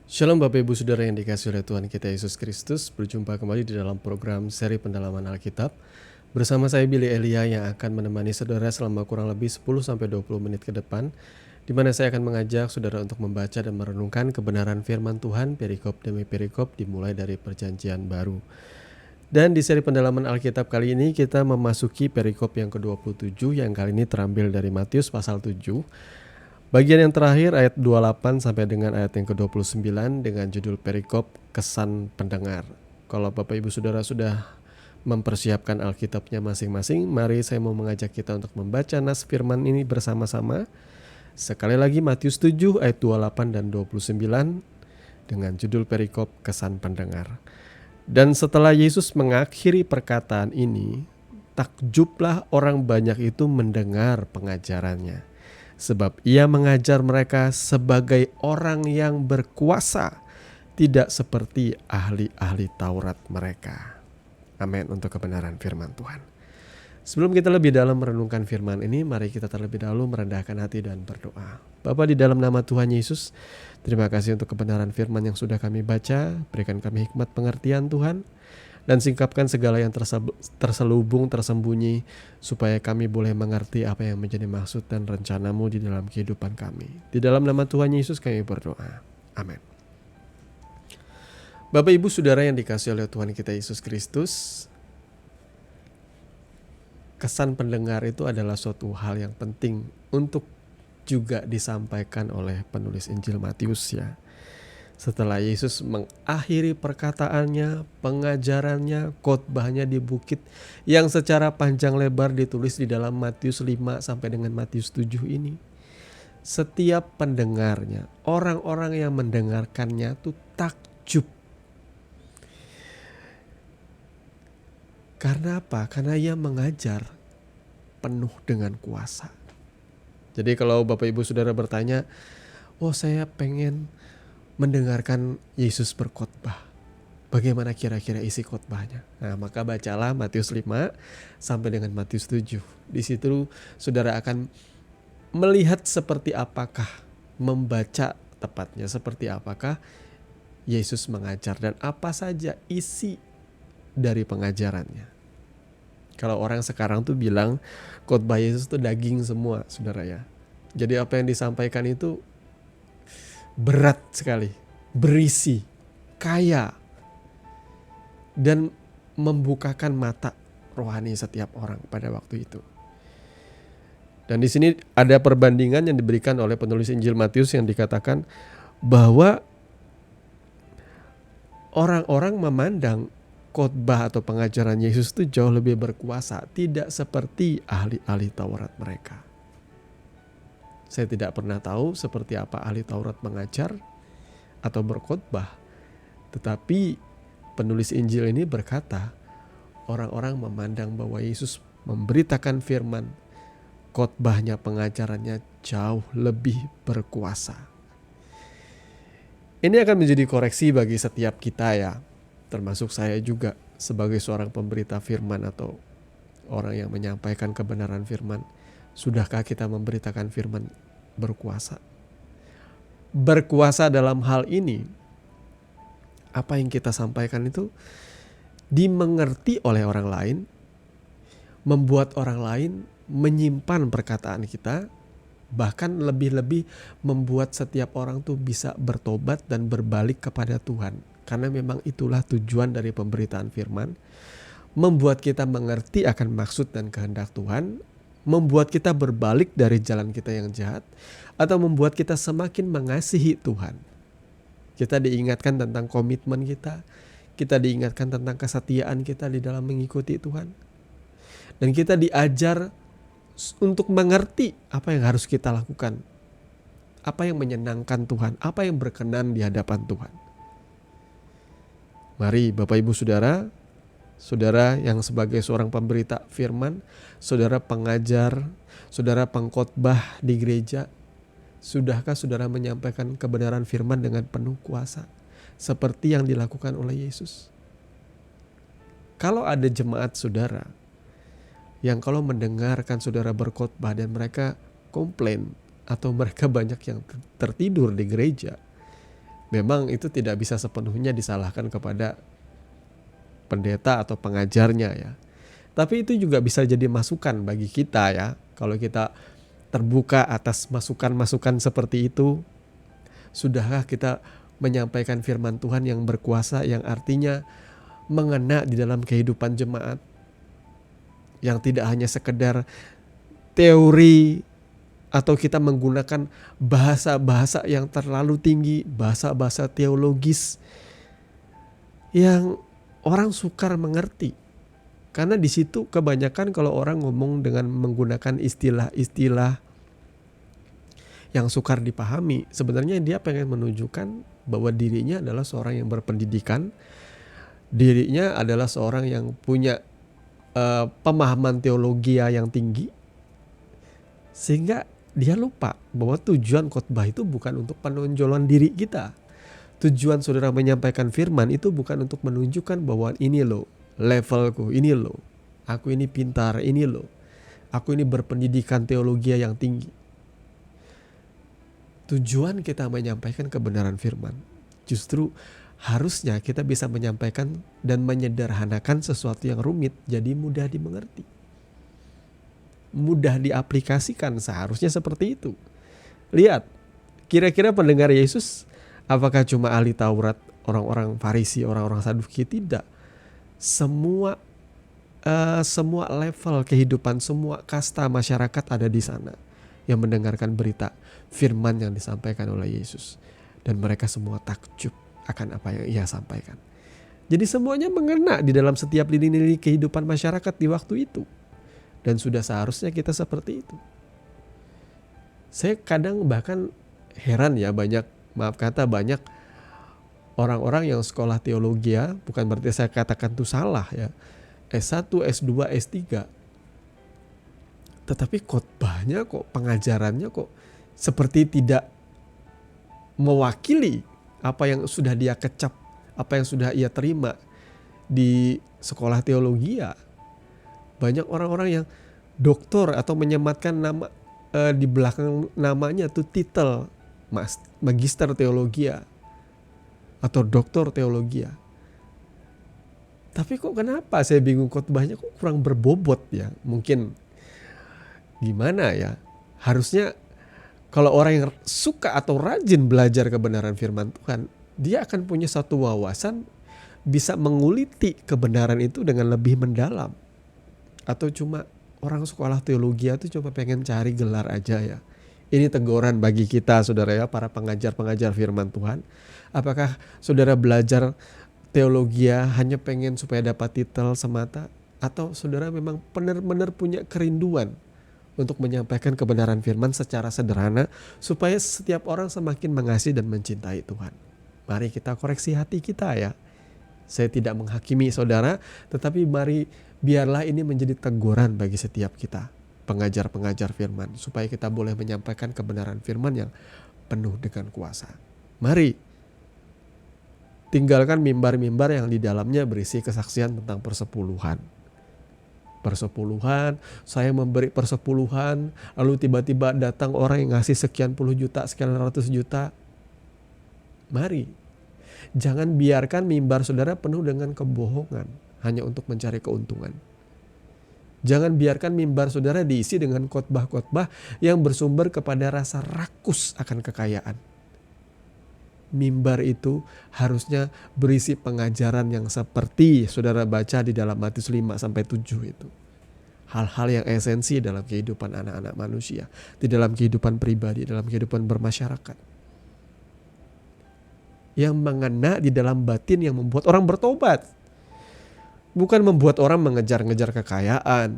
Shalom Bapak Ibu Saudara yang dikasihi oleh Tuhan kita Yesus Kristus. Berjumpa kembali di dalam program seri pendalaman Alkitab. Bersama saya Billy Elia yang akan menemani saudara selama kurang lebih 10-20 menit ke depan, di mana saya akan mengajak saudara untuk membaca dan merenungkan kebenaran firman Tuhan perikop demi perikop dimulai dari Perjanjian Baru. Dan di seri pendalaman Alkitab kali ini kita memasuki perikop yang ke-27 yang kali ini terambil dari Matius pasal 7. Bagian yang terakhir ayat 28 sampai dengan ayat yang ke-29 dengan judul perikop kesan pendengar. Kalau Bapak Ibu Saudara sudah mempersiapkan Alkitabnya masing-masing, mari saya mau mengajak kita untuk membaca nas firman ini bersama-sama. Sekali lagi Matius 7 ayat 28 dan 29 dengan judul perikop kesan pendengar. Dan setelah Yesus mengakhiri perkataan ini, takjublah orang banyak itu mendengar pengajarannya. Sebab ia mengajar mereka sebagai orang yang berkuasa, tidak seperti ahli-ahli Taurat mereka. Amin untuk kebenaran firman Tuhan. Sebelum kita lebih dalam merenungkan firman ini, mari kita terlebih dahulu merendahkan hati dan berdoa. Bapa, di dalam nama Tuhan Yesus, terima kasih untuk kebenaran firman yang sudah kami baca. Berikan kami hikmat pengertian Tuhan, dan singkapkan segala yang terselubung, tersembunyi, supaya kami boleh mengerti apa yang menjadi maksud dan rencanamu di dalam kehidupan kami. Di dalam nama Tuhan Yesus kami berdoa. Amin. Bapak Ibu Saudara yang dikasihi oleh Tuhan kita Yesus Kristus, kesan pendengar itu adalah suatu hal yang penting untuk juga disampaikan oleh penulis Injil Matius ya. Setelah Yesus mengakhiri perkataannya, pengajarannya, khotbahnya di bukit yang secara panjang lebar ditulis di dalam Matius 5 sampai dengan Matius 7 ini. Setiap pendengarnya, orang-orang yang mendengarkannya itu takjub. Karena apa? Karena ia mengajar penuh dengan kuasa. Jadi kalau Bapak Ibu Saudara bertanya, saya pengen mendengarkan Yesus berkhotbah, bagaimana kira-kira isi khotbahnya? Nah, maka bacalah Matius 5 sampai dengan Matius 7. Di situ saudara akan melihat seperti apakah, membaca tepatnya seperti apakah Yesus mengajar dan apa saja isi dari pengajarannya. Kalau orang sekarang tuh bilang khotbah Yesus tuh daging semua, saudara ya. Jadi apa yang disampaikan itu berat sekali, berisi, kaya, dan membukakan mata rohani setiap orang pada waktu itu. Dan di sini ada perbandingan yang diberikan oleh penulis Injil Matius yang dikatakan bahwa orang-orang memandang khotbah atau pengajaran Yesus itu jauh lebih berkuasa, tidak seperti ahli-ahli Taurat mereka. Saya tidak pernah tahu seperti apa ahli Taurat mengajar atau berkhotbah. Tetapi penulis Injil ini berkata, orang-orang memandang bahwa Yesus memberitakan firman, khotbahnya, pengajarannya jauh lebih berkuasa. Ini akan menjadi koreksi bagi setiap kita ya, termasuk saya juga sebagai seorang pemberita firman atau orang yang menyampaikan kebenaran firman. Sudahkah kita memberitakan firman berkuasa? Berkuasa dalam hal ini, apa yang kita sampaikan itu dimengerti oleh orang lain, membuat orang lain menyimpan perkataan kita, bahkan lebih-lebih membuat setiap orang tuh bisa bertobat dan berbalik kepada Tuhan. Karena memang itulah tujuan dari pemberitaan firman, membuat kita mengerti akan maksud dan kehendak Tuhan, membuat kita berbalik dari jalan kita yang jahat, atau membuat kita semakin mengasihi Tuhan. Kita diingatkan tentang komitmen kita diingatkan tentang kesetiaan kita di dalam mengikuti Tuhan. Dan kita diajar untuk mengerti apa yang harus kita lakukan, apa yang menyenangkan Tuhan, apa yang berkenan di hadapan Tuhan. Mari Bapak Ibu Saudara, saudara yang sebagai seorang pemberita firman, saudara pengajar, saudara pengkhotbah di gereja, sudahkah saudara menyampaikan kebenaran firman dengan penuh kuasa seperti yang dilakukan oleh Yesus? Kalau ada jemaat saudara yang kalau mendengarkan saudara berkhotbah dan mereka komplain atau mereka banyak yang tertidur di gereja, Memang itu tidak bisa sepenuhnya disalahkan kepada pendeta atau pengajarnya ya. Tapi itu juga bisa jadi masukan bagi kita ya. Kalau kita terbuka atas masukan-masukan seperti itu, sudahkah kita menyampaikan firman Tuhan yang berkuasa, yang artinya mengena di dalam kehidupan jemaat, yang tidak hanya sekedar teori atau kita menggunakan bahasa-bahasa yang terlalu tinggi, bahasa-bahasa teologis yang orang sukar mengerti. Karena di situ kebanyakan kalau orang ngomong dengan menggunakan istilah-istilah yang sukar dipahami, sebenarnya dia pengen menunjukkan bahwa dirinya adalah seorang yang berpendidikan, dirinya adalah seorang yang punya pemahaman teologi yang tinggi, sehingga dia lupa bahwa tujuan khotbah itu bukan untuk penonjolan diri kita. Tujuan saudara menyampaikan firman itu bukan untuk menunjukkan bahwa ini loh levelku, ini loh aku ini pintar, ini loh aku ini berpendidikan teologi yang tinggi. Tujuan kita menyampaikan kebenaran firman justru harusnya kita bisa menyampaikan dan menyederhanakan sesuatu yang rumit jadi mudah dimengerti, mudah diaplikasikan. Seharusnya seperti itu. Lihat, kira-kira pendengar Yesus apakah cuma ahli Taurat, orang-orang Farisi, orang-orang Saduki? Tidak. Semua level kehidupan, semua kasta masyarakat ada di sana yang mendengarkan berita firman yang disampaikan oleh Yesus, dan mereka semua takjub akan apa yang ia sampaikan. Jadi semuanya mengena di dalam setiap lini-lini kehidupan masyarakat di waktu itu, dan sudah seharusnya kita seperti itu. Saya kadang bahkan heran ya, banyak orang-orang yang sekolah teologi ya, bukan berarti saya katakan itu salah ya, S1, S2, S3, tetapi khotbahnya kok, pengajarannya kok seperti tidak mewakili apa yang sudah dia kecap, apa yang sudah ia terima di sekolah teologi ya. Banyak orang-orang yang doktor atau menyematkan nama di belakang namanya tuh titel magister teologi atau doktor teologi. Tapi kok kenapa saya bingung, khotbahnya kok kurang berbobot ya? Mungkin gimana ya? Harusnya kalau orang yang suka atau rajin belajar kebenaran firman Tuhan, dia akan punya satu wawasan, bisa menguliti kebenaran itu dengan lebih mendalam. Atau cuma orang sekolah teologi itu cuma pengen cari gelar aja ya. Ini teguran bagi kita saudara ya, para pengajar-pengajar firman Tuhan. Apakah saudara belajar teologi hanya pengen supaya dapat titel semata, atau saudara memang benar-benar punya kerinduan untuk menyampaikan kebenaran firman secara sederhana supaya setiap orang semakin mengasihi dan mencintai Tuhan? Mari kita koreksi hati kita ya. Saya tidak menghakimi saudara, tetapi mari biarlah ini menjadi teguran bagi setiap kita, pengajar-pengajar firman, supaya kita boleh menyampaikan kebenaran firman yang penuh dengan kuasa. Mari tinggalkan mimbar-mimbar yang di dalamnya berisi kesaksian tentang persepuluhan. Saya memberi persepuluhan, lalu tiba-tiba datang orang yang ngasih sekian puluh juta, sekian ratus juta. Mari, jangan biarkan mimbar saudara penuh dengan kebohongan hanya untuk mencari keuntungan. Jangan biarkan mimbar saudara diisi dengan khotbah-khotbah yang bersumber kepada rasa rakus akan kekayaan. Mimbar itu harusnya berisi pengajaran yang seperti saudara baca di dalam Matius 5-7 itu. Hal-hal yang esensi dalam kehidupan anak-anak manusia, di dalam kehidupan pribadi, dalam kehidupan bermasyarakat. Yang mengena di dalam batin, yang membuat orang bertobat. Bukan membuat orang mengejar-ngejar kekayaan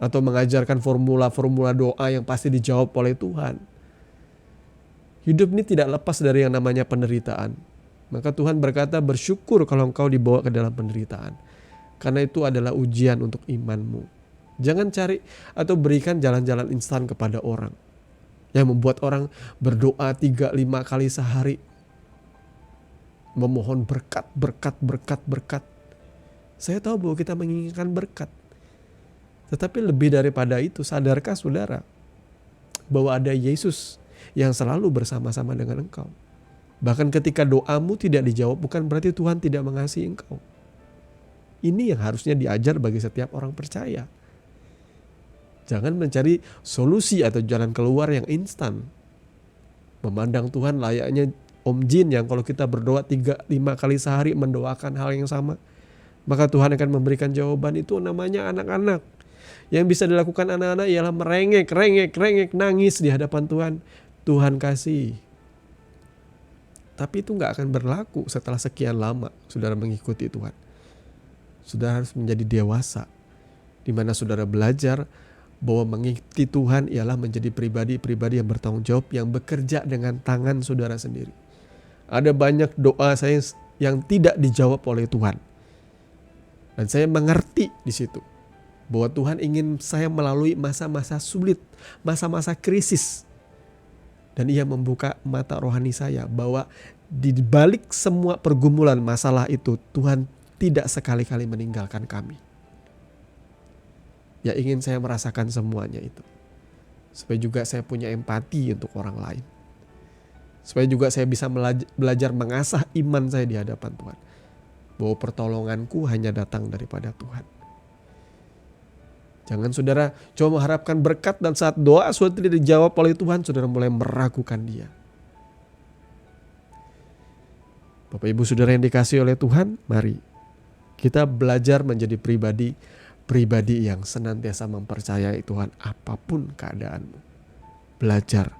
atau mengajarkan formula-formula doa yang pasti dijawab oleh Tuhan. Hidup ini tidak lepas dari yang namanya penderitaan. Maka Tuhan berkata, bersyukur kalau engkau dibawa ke dalam penderitaan, karena itu adalah ujian untuk imanmu. Jangan cari atau berikan jalan-jalan instan kepada orang yang membuat orang berdoa 3-5 kali sehari, memohon berkat. Saya tahu bahwa kita menginginkan berkat, tetapi lebih daripada itu, sadarkah saudara bahwa ada Yesus yang selalu bersama-sama dengan engkau? Bahkan ketika doamu tidak dijawab, bukan berarti Tuhan tidak mengasihi engkau. Ini yang harusnya diajar bagi setiap orang percaya. Jangan mencari solusi atau jalan keluar yang instan. Memandang Tuhan layaknya Om Jin yang kalau kita berdoa 3-5 kali sehari mendoakan hal yang sama, maka Tuhan akan memberikan jawaban. Itu namanya anak-anak. Yang bisa dilakukan anak-anak ialah merengek, nangis di hadapan Tuhan. Tuhan kasih. Tapi itu gak akan berlaku setelah sekian lama saudara mengikuti Tuhan. Saudara harus menjadi dewasa, di mana saudara belajar bahwa mengikuti Tuhan ialah menjadi pribadi-pribadi yang bertanggung jawab, yang bekerja dengan tangan saudara sendiri. Ada banyak doa saya yang tidak dijawab oleh Tuhan. Dan saya mengerti di situ bahwa Tuhan ingin saya melalui masa-masa sulit, masa-masa krisis. Dan Ia membuka mata rohani saya bahwa di balik semua pergumulan masalah itu, Tuhan tidak sekali-kali meninggalkan kami. Ya, ingin saya merasakan semuanya itu. Supaya juga saya punya empati untuk orang lain. Supaya juga saya bisa belajar mengasah iman saya di hadapan Tuhan. Bahwa pertolonganku hanya datang daripada Tuhan. Jangan saudara cuma mengharapkan berkat dan saat doa sudah tidak dijawab oleh Tuhan, saudara mulai meragukan Dia. Bapak Ibu saudara yang dikasihi oleh Tuhan, mari kita belajar menjadi pribadi yang senantiasa mempercayai Tuhan apapun keadaanmu. Belajar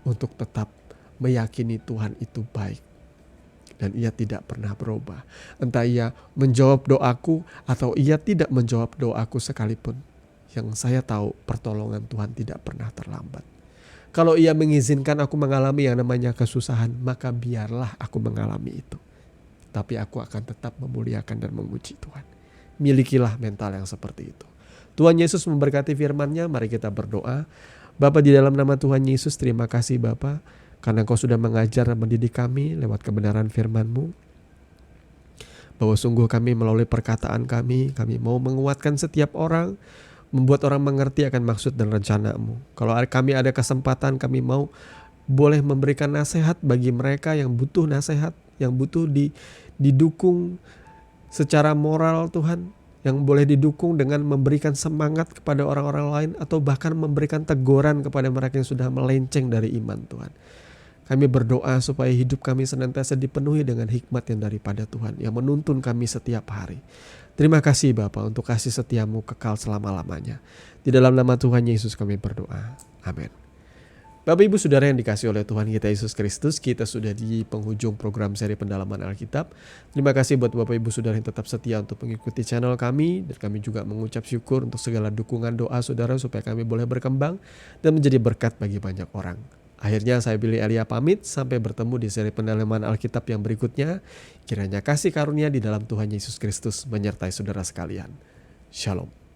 untuk tetap meyakini Tuhan itu baik. Dan Ia tidak pernah berubah. Entah Ia menjawab doaku atau Ia tidak menjawab doaku sekalipun. Yang saya tahu pertolongan Tuhan tidak pernah terlambat. Kalau Ia mengizinkan aku mengalami yang namanya kesusahan, maka biarlah aku mengalami itu. Tapi aku akan tetap memuliakan dan memuji Tuhan. Milikilah mental yang seperti itu. Tuhan Yesus memberkati firman-Nya. Mari kita berdoa. Bapa, di dalam nama Tuhan Yesus, terima kasih Bapa, karena Engkau sudah mengajar dan mendidik kami lewat kebenaran firman-Mu. Bahwa sungguh kami melalui perkataan kami mau menguatkan setiap orang, membuat orang mengerti akan maksud dan rencana-Mu. Kalau kami ada kesempatan, kami mau boleh memberikan nasihat bagi mereka yang butuh nasihat, yang butuh didukung secara moral Tuhan, yang boleh didukung dengan memberikan semangat kepada orang-orang lain, atau bahkan memberikan teguran kepada mereka yang sudah melenceng dari iman Tuhan. Kami berdoa supaya hidup kami senantiasa dipenuhi dengan hikmat yang daripada Tuhan, yang menuntun kami setiap hari. Terima kasih Bapa untuk kasih setia-Mu kekal selama-lamanya. Di dalam nama Tuhan Yesus kami berdoa. Amin. Bapak Ibu Saudara yang dikasihi oleh Tuhan kita Yesus Kristus, kita sudah di penghujung program seri pendalaman Alkitab. Terima kasih buat Bapak Ibu Saudara yang tetap setia untuk mengikuti channel kami, dan kami juga mengucap syukur untuk segala dukungan doa saudara supaya kami boleh berkembang dan menjadi berkat bagi banyak orang. Akhirnya saya Billy Elia pamit, sampai bertemu di seri pendalaman Alkitab yang berikutnya. Kiranya kasih karunia di dalam Tuhan Yesus Kristus menyertai saudara sekalian. Shalom.